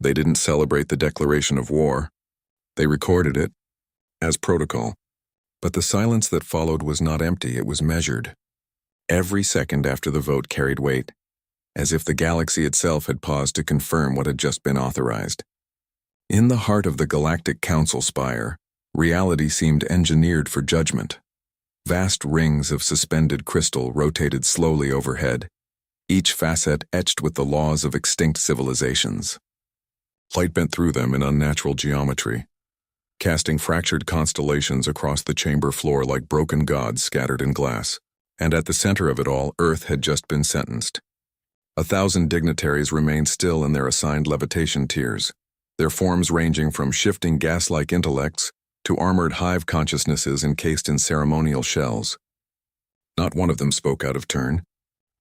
They didn't celebrate the declaration of war. They recorded it, as protocol. But the silence that followed was not empty, it was measured. Every second after the vote carried weight, as if the galaxy itself had paused to confirm what had just been authorized. In the heart of the Galactic Council spire, reality seemed engineered for judgment. Vast rings of suspended crystal rotated slowly overhead, each facet etched with the laws of extinct civilizations. Light bent through them in unnatural geometry, casting fractured constellations across the chamber floor like broken gods scattered in glass. And at the center of it all, Earth had just been sentenced. 1,000 dignitaries remained still in their assigned levitation tiers, their forms ranging from shifting gas-like intellects to armored hive consciousnesses encased in ceremonial shells. Not one of them spoke out of turn.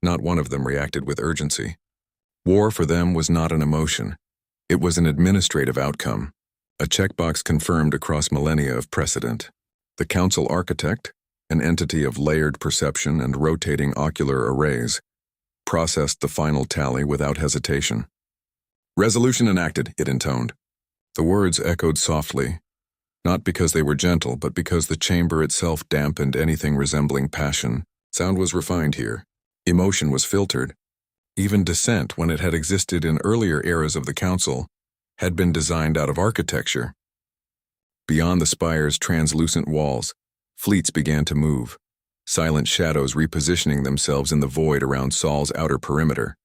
Not one of them reacted with urgency. War for them was not an emotion. It was an administrative outcome, a checkbox confirmed across millennia of precedent. The Council architect, an entity of layered perception and rotating ocular arrays, processed the final tally without hesitation. "Resolution enacted," it intoned. The words echoed softly, not because they were gentle, but because the chamber itself dampened anything resembling passion. Sound was refined here. Emotion was filtered. Even dissent, when it had existed in earlier eras of the Council, had been designed out of architecture. Beyond the spire's translucent walls, fleets began to move, silent shadows repositioning themselves in the void around Sol's outer perimeter.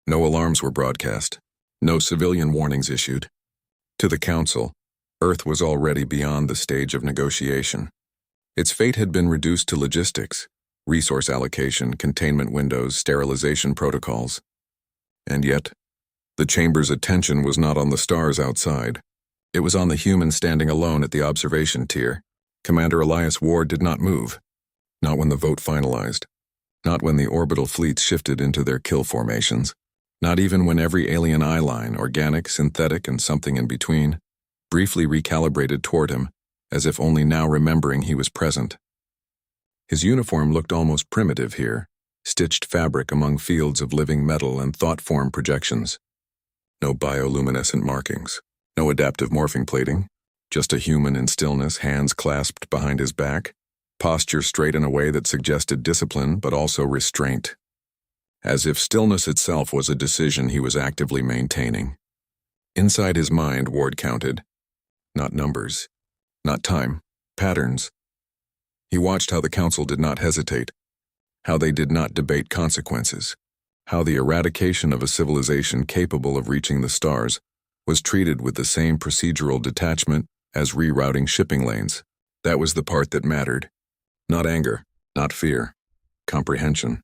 No alarms were broadcast, no civilian warnings issued. To the Council, Earth was already beyond the stage of negotiation. Its fate had been reduced to logistics, resource allocation, containment windows, sterilization protocols. And yet, the chamber's attention was not on the stars outside. It was on the humans standing alone at the observation tier. Commander Elias Ward did not move, not when the vote finalized, not when the orbital fleets shifted into their kill formations, not even when every alien eye line, organic, synthetic, and something in between, briefly recalibrated toward him, as if only now remembering he was present. His uniform looked almost primitive here, stitched fabric among fields of living metal and thought-form projections. No bioluminescent markings, no adaptive morphing plating, just a human in stillness, hands clasped behind his back, posture straight in a way that suggested discipline but also restraint. As if stillness itself was a decision he was actively maintaining. Inside his mind, Ward counted. Not numbers, not time, patterns. He watched how the Council did not hesitate, how they did not debate consequences, how the eradication of a civilization capable of reaching the stars was treated with the same procedural detachment as rerouting shipping lanes. That was the part that mattered. Not anger, not fear, comprehension.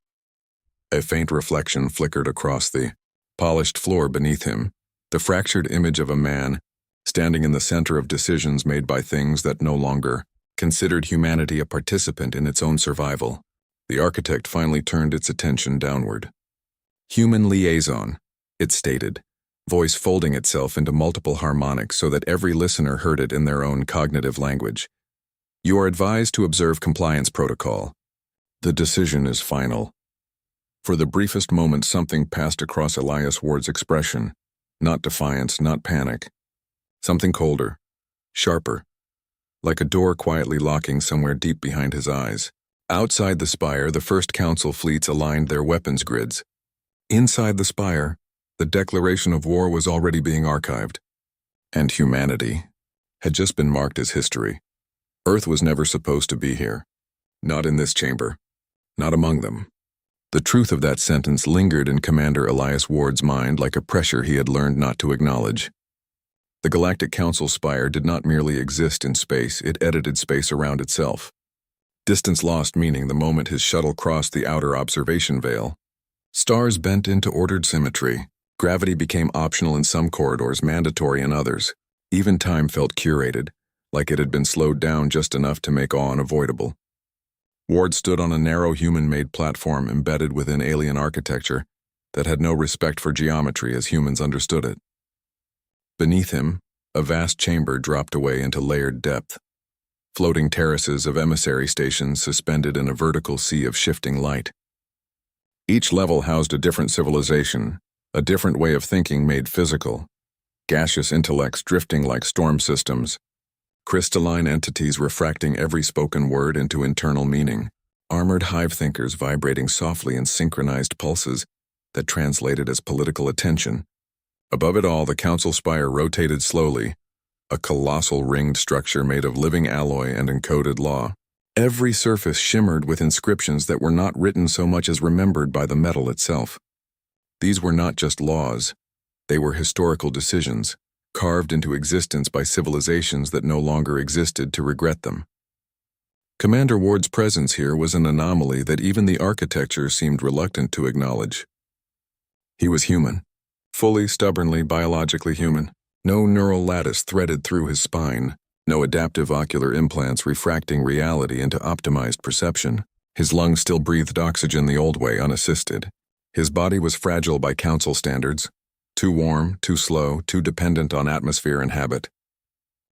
A faint reflection flickered across the polished floor beneath him, the fractured image of a man standing in the center of decisions made by things that no longer considered humanity a participant in its own survival. The architect finally turned its attention downward. "Human liaison," it stated, voice folding itself into multiple harmonics so that every listener heard it in their own cognitive language. "You are advised to observe compliance protocol. The decision is final." For the briefest moment, something passed across Elias Ward's expression. Not defiance, not panic. Something colder, sharper, like a door quietly locking somewhere deep behind his eyes. Outside the spire, the first Council fleets aligned their weapons grids. Inside the spire, the declaration of war was already being archived. And humanity had just been marked as history. Earth was never supposed to be here. Not in this chamber. Not among them. The truth of that sentence lingered in Commander Elias Ward's mind like a pressure he had learned not to acknowledge. The Galactic Council spire did not merely exist in space, it edited space around itself. Distance lost meaning the moment his shuttle crossed the outer observation veil. Stars bent into ordered symmetry. Gravity became optional in some corridors, mandatory in others. Even time felt curated, like it had been slowed down just enough to make awe unavoidable. Ward stood on a narrow human-made platform embedded within alien architecture that had no respect for geometry as humans understood it. Beneath him, a vast chamber dropped away into layered depth. Floating terraces of emissary stations suspended in a vertical sea of shifting light. Each level housed a different civilization, a different way of thinking made physical, gaseous intellects drifting like storm systems, crystalline entities refracting every spoken word into internal meaning, armored hive thinkers vibrating softly in synchronized pulses that translated as political attention. Above it all, the council spire rotated slowly, a colossal ringed structure made of living alloy and encoded law. Every surface shimmered with inscriptions that were not written so much as remembered by the metal itself. These were not just laws. They were historical decisions, carved into existence by civilizations that no longer existed to regret them. Commander Ward's presence here was an anomaly that even the architecture seemed reluctant to acknowledge. He was human, fully, stubbornly, biologically human. No neural lattice threaded through his spine, no adaptive ocular implants refracting reality into optimized perception. His lungs still breathed oxygen the old way, unassisted. His body was fragile by council standards, too warm, too slow, too dependent on atmosphere and habit.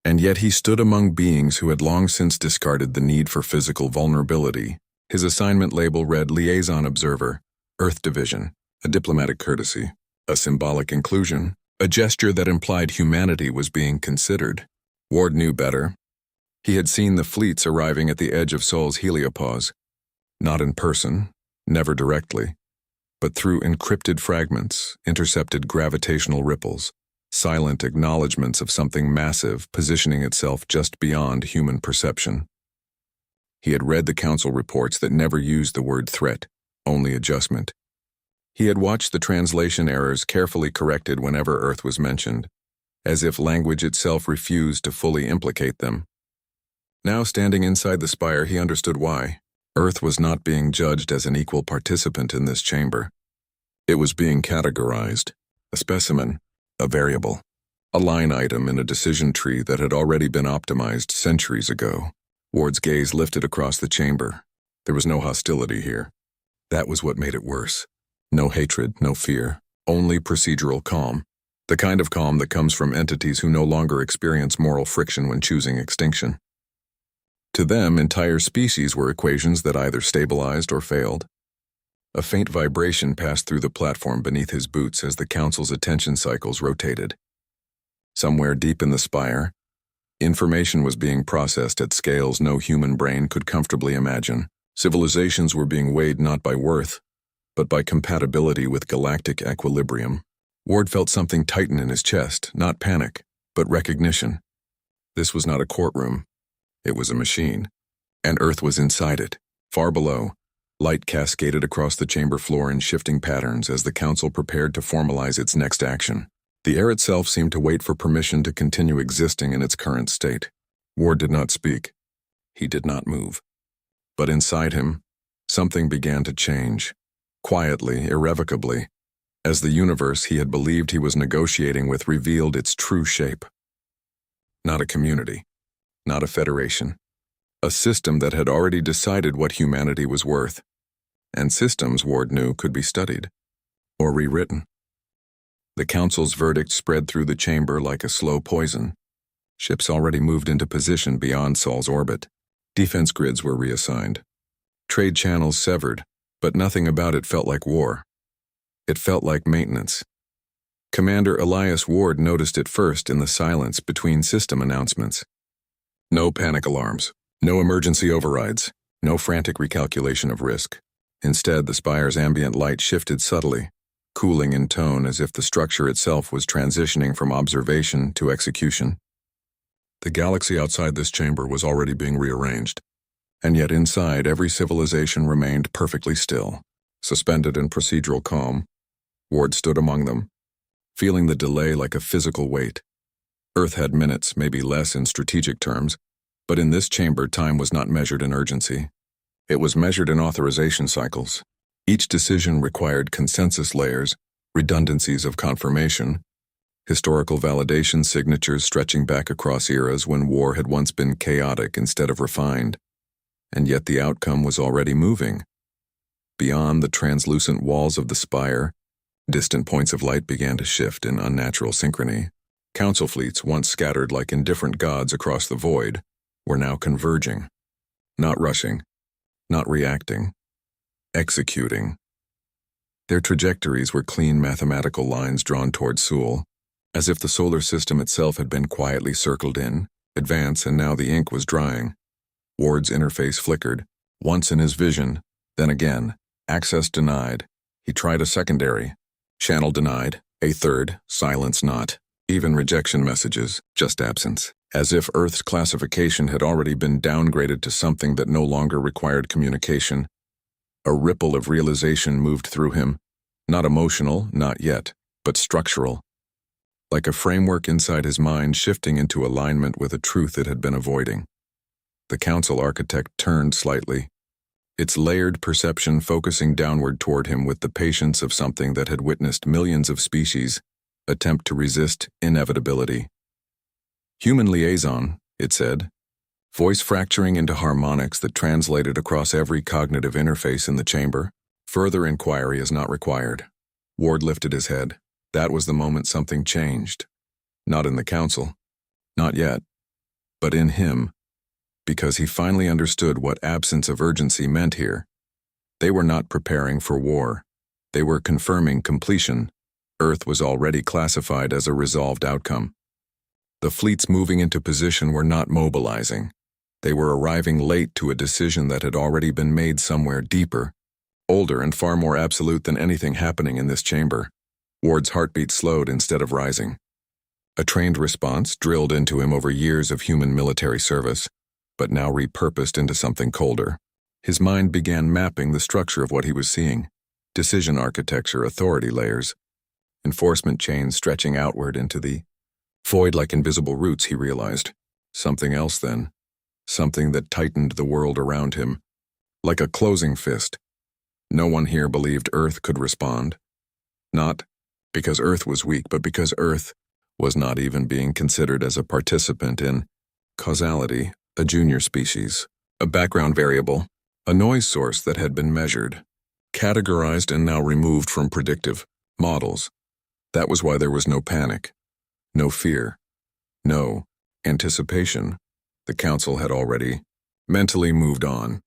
And yet he stood among beings who had long since discarded the need for physical vulnerability. His assignment label read Liaison Observer, Earth Division, a diplomatic courtesy, a symbolic inclusion, a gesture that implied humanity was being considered. Ward knew better. He had seen the fleets arriving at the edge of Sol's heliopause, not in person, never directly, but through encrypted fragments, intercepted gravitational ripples, silent acknowledgments of something massive positioning itself just beyond human perception. He had read the council reports that never used the word threat, only adjustment. He had watched the translation errors carefully corrected whenever Earth was mentioned, as if language itself refused to fully implicate them. Now, standing inside the spire, he understood why. Earth was not being judged as an equal participant in this chamber. It was being categorized, a specimen, a variable, a line item in a decision tree that had already been optimized centuries ago. Ward's gaze lifted across the chamber. There was no hostility here. That was what made it worse. No hatred, no fear, only procedural calm. The kind of calm that comes from entities who no longer experience moral friction when choosing extinction. To them, entire species were equations that either stabilized or failed. A faint vibration passed through the platform beneath his boots as the council's attention cycles rotated. Somewhere deep in the spire, information was being processed at scales no human brain could comfortably imagine. Civilizations were being weighed not by worth, but by compatibility with galactic equilibrium. Ward felt something tighten in his chest, not panic, but recognition. This was not a courtroom. It was a machine, and Earth was inside it. Far below, light cascaded across the chamber floor in shifting patterns as the council prepared to formalize its next action. The air itself seemed to wait for permission to continue existing in its current state. Ward did not speak. He did not move. But inside him, something began to change. Quietly, irrevocably, as the universe he had believed he was negotiating with revealed its true shape. Not a community, not a federation, a system that had already decided what humanity was worth, and systems, Ward knew, could be studied, or rewritten. The council's verdict spread through the chamber like a slow poison. Ships already moved into position beyond Sol's orbit. Defense grids were reassigned. Trade channels severed, but nothing about it felt like war. It felt like maintenance. Commander Elias Ward noticed it first in the silence between system announcements. No panic alarms, no emergency overrides, no frantic recalculation of risk. Instead, the spire's ambient light shifted subtly, cooling in tone as if the structure itself was transitioning from observation to execution. The galaxy outside this chamber was already being rearranged, and yet inside every civilization remained perfectly still, suspended in procedural calm. Ward stood among them, feeling the delay like a physical weight. Earth had minutes, maybe less in strategic terms, but in this chamber time was not measured in urgency. It was measured in authorization cycles. Each decision required consensus layers, redundancies of confirmation, historical validation signatures stretching back across eras when war had once been chaotic instead of refined. And yet the outcome was already moving. Beyond the translucent walls of the spire, distant points of light began to shift in unnatural synchrony. Council fleets, once scattered like indifferent gods across the void, were now converging. Not rushing, not reacting, executing. Their trajectories were clean mathematical lines drawn toward Sul, as if the solar system itself had been quietly circled in, advance, and now the ink was drying. Ward's interface flickered, once in his vision, then again. Access denied. He tried a secondary. Channel denied. A third. Silence not. Even rejection messages, just absence. As if Earth's classification had already been downgraded to something that no longer required communication. A ripple of realization moved through him. Not emotional, not yet, but structural. Like a framework inside his mind shifting into alignment with a truth it had been avoiding. The council architect turned slightly, its layered perception focusing downward toward him with the patience of something that had witnessed millions of species attempt to resist inevitability. Human liaison, it said, voice fracturing into harmonics that translated across every cognitive interface in the chamber. Further inquiry is not required. Ward lifted his head. That was the moment something changed. Not in the council. Not yet. But in him. Because he finally understood what absence of urgency meant here. They were not preparing for war. They were confirming completion. Earth was already classified as a resolved outcome. The fleets moving into position were not mobilizing. They were arriving late to a decision that had already been made somewhere deeper, older and far more absolute than anything happening in this chamber. Ward's heartbeat slowed instead of rising. A trained response drilled into him over years of human military service, but now repurposed into something colder. His mind began mapping the structure of what he was seeing. Decision architecture, authority layers, enforcement chains stretching outward into the void like invisible roots, he realized. Something else then. Something that tightened the world around him. Like a closing fist. No one here believed Earth could respond. Not because Earth was weak, but because Earth was not even being considered as a participant in causality, a junior species, a background variable, a noise source that had been measured, categorized and now removed from predictive models. That was why there was no panic, no fear, no anticipation. The council had already mentally moved on.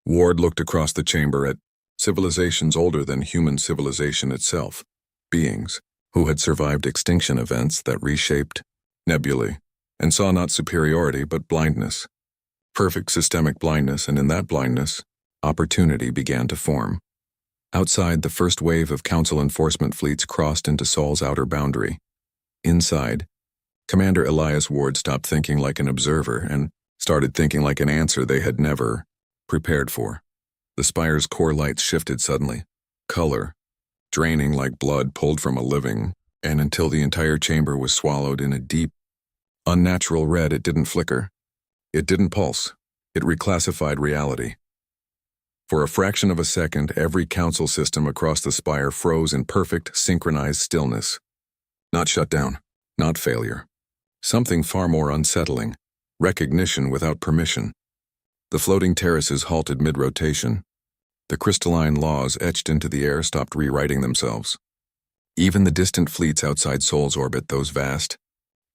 Ward looked across the chamber at civilizations older than human civilization itself, beings who had survived extinction events that reshaped nebulae, and saw not superiority but blindness, perfect systemic blindness, and in that blindness, opportunity began to form. Outside, the first wave of council enforcement fleets crossed into Sol's outer boundary. Inside, Commander Elias Ward stopped thinking like an observer and started thinking like an answer they had never prepared for. The spire's core lights shifted suddenly, color, draining like blood pulled from a living, and until the entire chamber was swallowed in a deep, unnatural red. It didn't flicker. It didn't pulse. It reclassified reality. For a fraction of a second, every council system across the spire froze in perfect, synchronized stillness. Not shutdown, not failure. Something far more unsettling. Recognition without permission. The floating terraces halted mid-rotation. The crystalline laws etched into the air stopped rewriting themselves. Even the distant fleets outside Sol's orbit, those vast,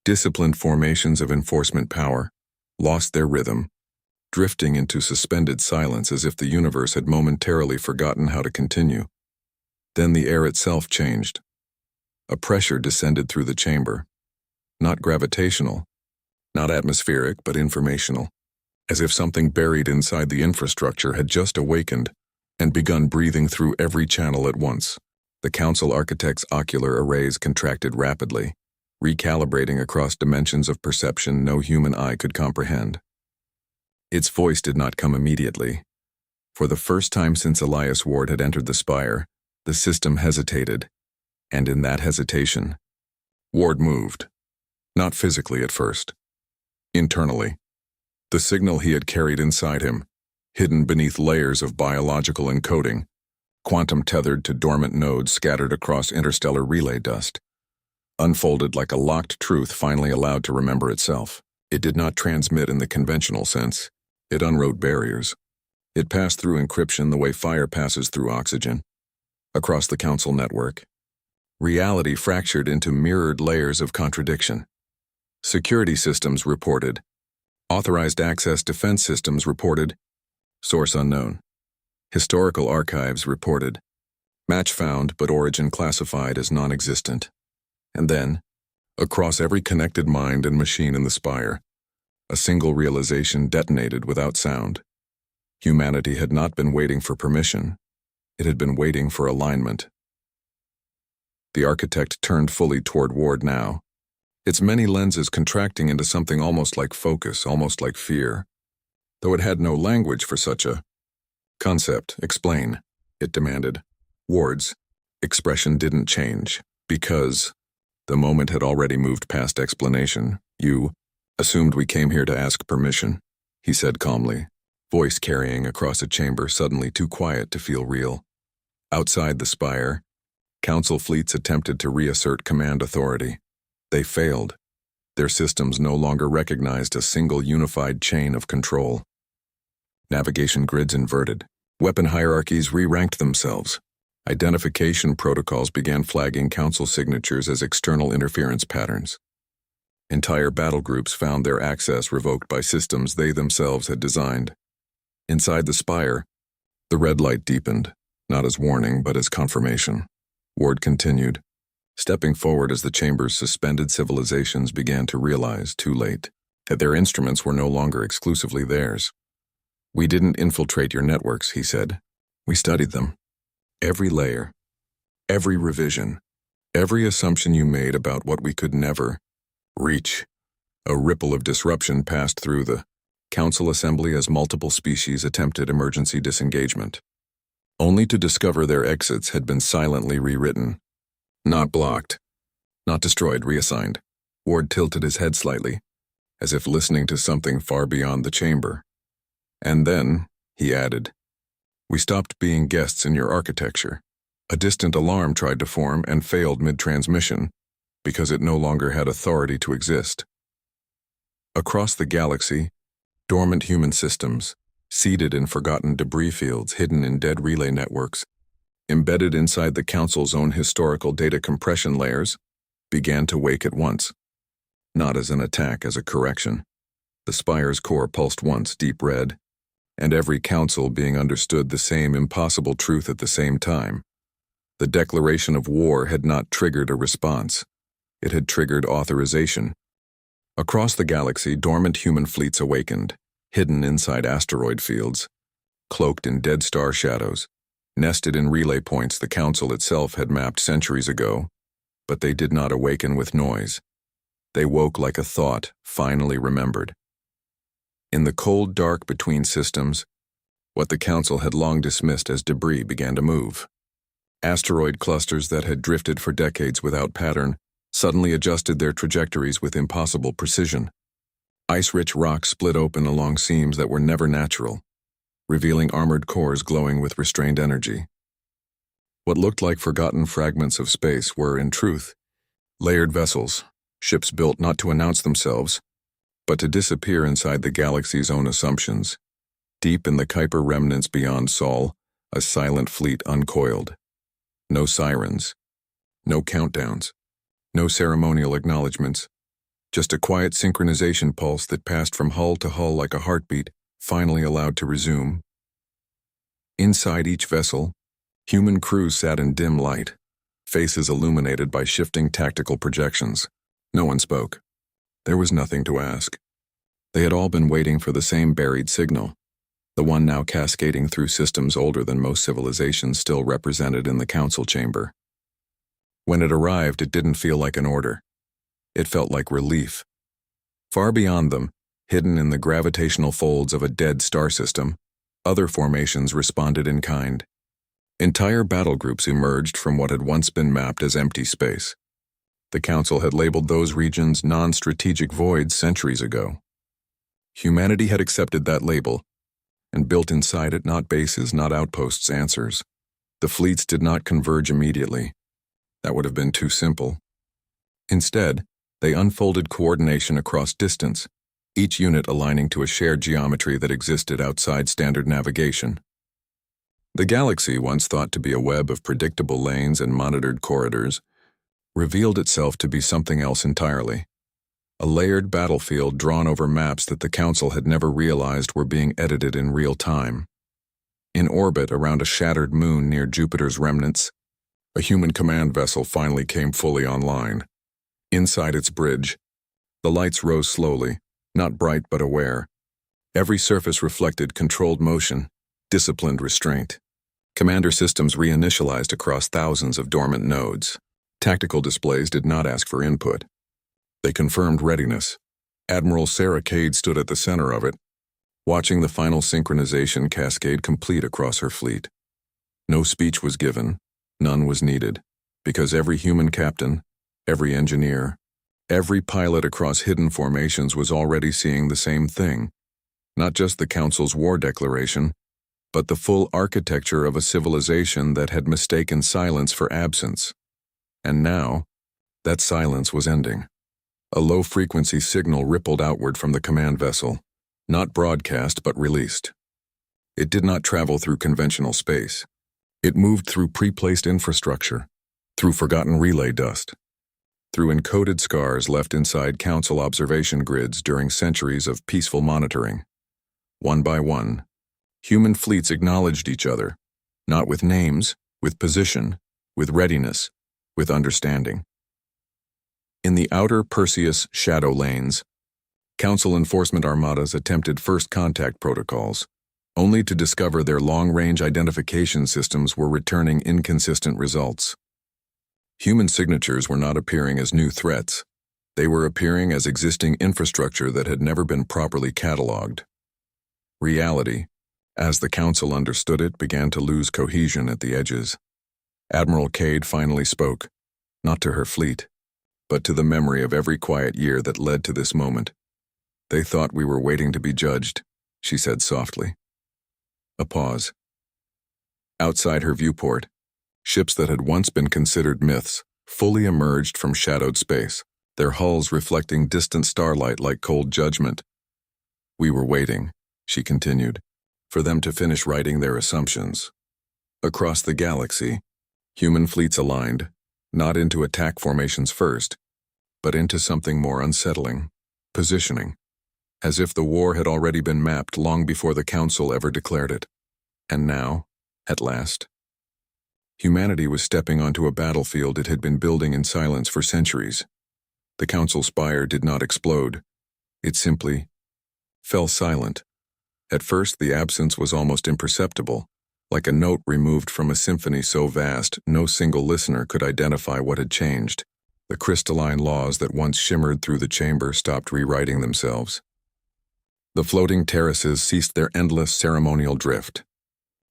disciplined formations of enforcement power, lost their rhythm, drifting into suspended silence as if the universe had momentarily forgotten how to continue. Then the air itself changed. A pressure descended through the chamber. Not gravitational, not atmospheric, but informational, as if something buried inside the infrastructure had just awakened and begun breathing through every channel at once. The council architect's ocular arrays contracted rapidly, recalibrating across dimensions of perception no human eye could comprehend. Its voice did not come immediately. For the first time since Elias Ward had entered the spire, the system hesitated, and in that hesitation, Ward moved. Not physically at first. Internally. The signal he had carried inside him, hidden beneath layers of biological encoding, quantum tethered to dormant nodes scattered across interstellar relay dust, unfolded like a locked truth finally allowed to remember itself. It did not transmit in the conventional sense. It unwrote barriers. It passed through encryption the way fire passes through oxygen. Across the council network, reality fractured into mirrored layers of contradiction. Security systems reported. Authorized access defense systems reported. Source unknown. Historical archives reported. Match found, but origin classified as non-existent. And then, Across every connected mind and machine in the spire, a single realization detonated without sound. Humanity had not been waiting for permission. It had been waiting for alignment. The architect turned fully toward Ward now, its many lenses contracting into something almost like focus, almost like fear. Though it had no language for such a concept. Explain, it demanded. Ward's expression didn't change, because the moment had already moved past explanation. You assumed we came here to ask permission, he said calmly, voice carrying across a chamber suddenly too quiet to feel real. Outside the spire, Council fleets attempted to reassert command authority. They failed. Their systems no longer recognized a single unified chain of control. Navigation grids inverted. Weapon hierarchies re-ranked themselves. Identification protocols began flagging Council signatures as external interference patterns. Entire battle groups found their access revoked by systems they themselves had designed. Inside the spire, the red light deepened, not as warning but as confirmation. Ward continued, stepping forward as the chamber's suspended civilizations began to realize, too late, that their instruments were no longer exclusively theirs. We didn't infiltrate your networks, he said. We studied them. Every layer, every revision, every assumption you made about what we could never reach. A ripple of disruption passed through the Council Assembly as multiple species attempted emergency disengagement, only to discover their exits had been silently rewritten. Not blocked, not destroyed, reassigned. Ward tilted his head slightly, as if listening to something far beyond the chamber. And then, he added, we stopped being guests in your architecture. A distant alarm tried to form and failed mid-transmission because it no longer had authority to exist. Across the galaxy, dormant human systems, seated in forgotten debris fields hidden in dead relay networks, embedded inside the Council's own historical data compression layers, began to wake at once. Not as an attack, as a correction. The spire's core pulsed once, deep red, and every council being understood the same impossible truth at the same time. The declaration of war had not triggered a response. It had triggered authorization. Across the galaxy, dormant human fleets awakened, hidden inside asteroid fields, cloaked in dead star shadows, nested in relay points the Council itself had mapped centuries ago, but they did not awaken with noise. They woke like a thought, finally remembered. In the cold dark between systems, what the Council had long dismissed as debris began to move. Asteroid clusters that had drifted for decades without pattern suddenly adjusted their trajectories with impossible precision. Ice-rich rocks split open along seams that were never natural, revealing armored cores glowing with restrained energy. What looked like forgotten fragments of space were, in truth, layered vessels, ships built not to announce themselves, but to disappear inside the galaxy's own assumptions. Deep in the Kuiper remnants beyond Sol, a silent fleet uncoiled. No sirens, no countdowns, no ceremonial acknowledgments, just a quiet synchronization pulse that passed from hull to hull like a heartbeat, finally allowed to resume. Inside each vessel, human crews sat in dim light, faces illuminated by shifting tactical projections. No one spoke. There was nothing to ask. They had all been waiting for the same buried signal, the one now cascading through systems older than most civilizations still represented in the Council chamber. When it arrived, it didn't feel like an order. It felt like relief. Far beyond them, hidden in the gravitational folds of a dead star system, other formations responded in kind. Entire battle groups emerged from what had once been mapped as empty space. The Council had labeled those regions non-strategic voids centuries ago. Humanity had accepted that label and built inside it not bases, not outposts, answers. The fleets did not converge immediately. That would have been too simple. Instead, they unfolded coordination across distance, each unit aligning to a shared geometry that existed outside standard navigation. The galaxy, once thought to be a web of predictable lanes and monitored corridors, revealed itself to be something else entirely. A layered battlefield drawn over maps that the Council had never realized were being edited in real time. In orbit around a shattered moon near Jupiter's remnants, a human command vessel finally came fully online. Inside its bridge, the lights rose slowly, not bright but aware. Every surface reflected controlled motion, disciplined restraint. Commander systems reinitialized across thousands of dormant nodes. Tactical displays did not ask for input. They confirmed readiness. Admiral Sarah Cade stood at the center of it, watching the final synchronization cascade complete across her fleet. No speech was given, none was needed, because every human captain, every engineer, every pilot across hidden formations was already seeing the same thing. Not just the Council's war declaration, but the full architecture of a civilization that had mistaken silence for absence. And now, that silence was ending. A low-frequency signal rippled outward from the command vessel, not broadcast but released. It did not travel through conventional space. It moved through pre-placed infrastructure, through forgotten relay dust, through encoded scars left inside Council observation grids during centuries of peaceful monitoring. One by one, human fleets acknowledged each other, not with names, with position, with readiness, with understanding. In the outer Perseus shadow lanes, Council enforcement armadas attempted first contact protocols, only to discover their long-range identification systems were returning inconsistent results. Human signatures were not appearing as new threats. They were appearing as existing infrastructure that had never been properly cataloged. Reality, as the Council understood it, began to lose cohesion at the edges. Admiral Cade finally spoke, not to her fleet, but to the memory of every quiet year that led to this moment. "They thought we were waiting to be judged," she said softly. A pause. Outside her viewport, ships that had once been considered myths fully emerged from shadowed space, their hulls reflecting distant starlight like cold judgment. "We were waiting," she continued, "for them to finish writing their assumptions." Across the galaxy, human fleets aligned, not into attack formations first, but into something more unsettling, positioning, as if the war had already been mapped long before the Council ever declared it. And now, at last, humanity was stepping onto a battlefield it had been building in silence for centuries. The Council spire did not explode. It simply fell silent. At first, the absence was almost imperceptible, like a note removed from a symphony so vast no single listener could identify what had changed. The crystalline laws that once shimmered through the chamber stopped rewriting themselves. The floating terraces ceased their endless ceremonial drift.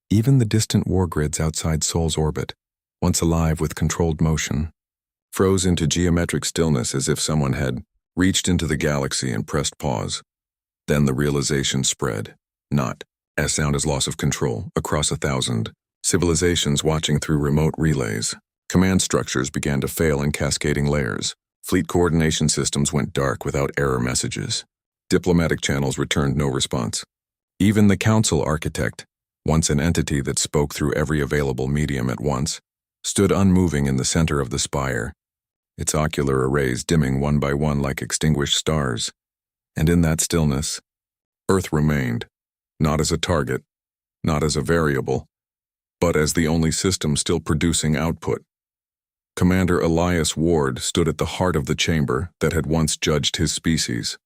Even the distant war grids outside Sol's orbit, once alive with controlled motion, froze into geometric stillness as if someone had reached into the galaxy and pressed pause. Then the realization spread, not as sound as loss of control, across 1,000 civilizations watching through remote relays. Command structures began to fail in cascading layers. Fleet coordination systems went dark without error messages. Diplomatic channels returned no response. Even the Council architect, once an entity that spoke through every available medium at once, stood unmoving in the center of the spire, its ocular arrays dimming one by one like extinguished stars. And in that stillness, Earth remained, not as a target, not as a variable, but as the only system still producing output. Commander Elias Ward stood at the heart of the chamber that had once judged his species.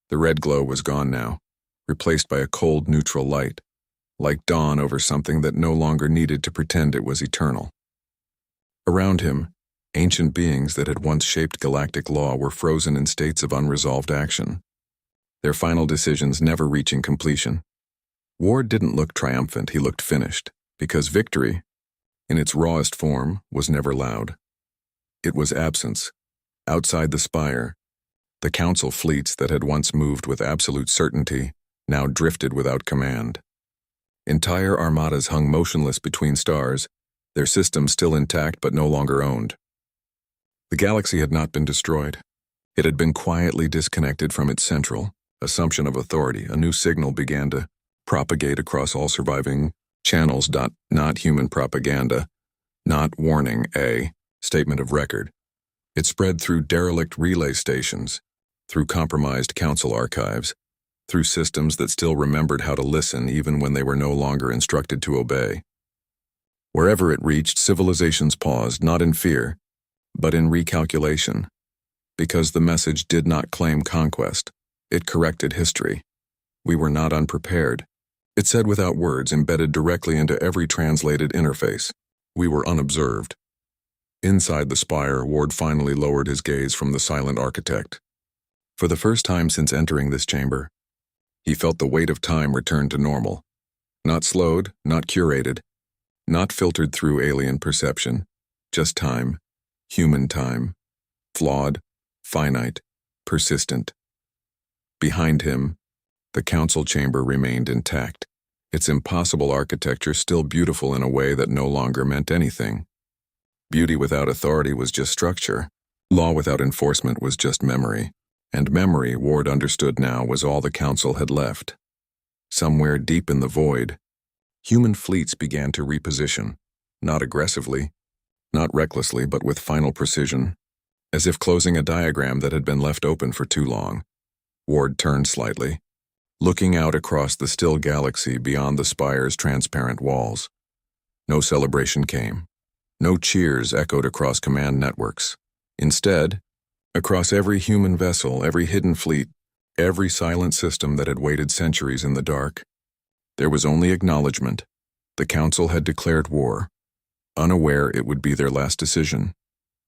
The red glow was gone now, replaced by a cold neutral light, like dawn over something that no longer needed to pretend it was eternal. Around him, ancient beings that had once shaped galactic law were frozen in states of unresolved action, their final decisions never reaching completion. Ward didn't look triumphant, he looked finished, because victory, in its rawest form, was never loud. It was absence. Outside the spire, the Council fleets that had once moved with absolute certainty now drifted without command. Entire armadas hung motionless between stars, their systems still intact but no longer owned. The galaxy had not been destroyed. It had been quietly disconnected from its central assumption of authority. A new signal began to propagate across all surviving channels. Not human propaganda, not warning, a statement of record. It spread through derelict relay stations, through compromised Council archives, through systems that still remembered how to listen even when they were no longer instructed to obey. Wherever it reached, civilizations paused, not in fear, but in recalculation. Because the message did not claim conquest. It corrected history. We were not unprepared. It said without words, embedded directly into every translated interface. We were unobserved. Inside the spire, Ward finally lowered his gaze from the silent architect. For the first time since entering this chamber, he felt the weight of time return to normal. Not slowed, not curated, not filtered through alien perception. Just time, human time, flawed, finite, persistent. Behind him, the council chamber remained intact, its impossible architecture still beautiful in a way that no longer meant anything. Beauty without authority was just structure. Law without enforcement was just memory. And memory, Ward understood now, was all the council had left. Somewhere deep in the void, human fleets began to reposition, not aggressively, not recklessly, but with final precision, as if closing a diagram that had been left open for too long. Ward turned slightly, looking out across the still galaxy beyond the spire's transparent walls. No celebration came. No cheers echoed across command networks. Instead, across every human vessel, every hidden fleet, every silent system that had waited centuries in the dark, there was only acknowledgement. The Council had declared war, unaware it would be their last decision,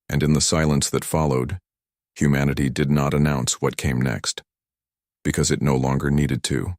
and in the silence that followed, humanity did not announce what came next, because it no longer needed to.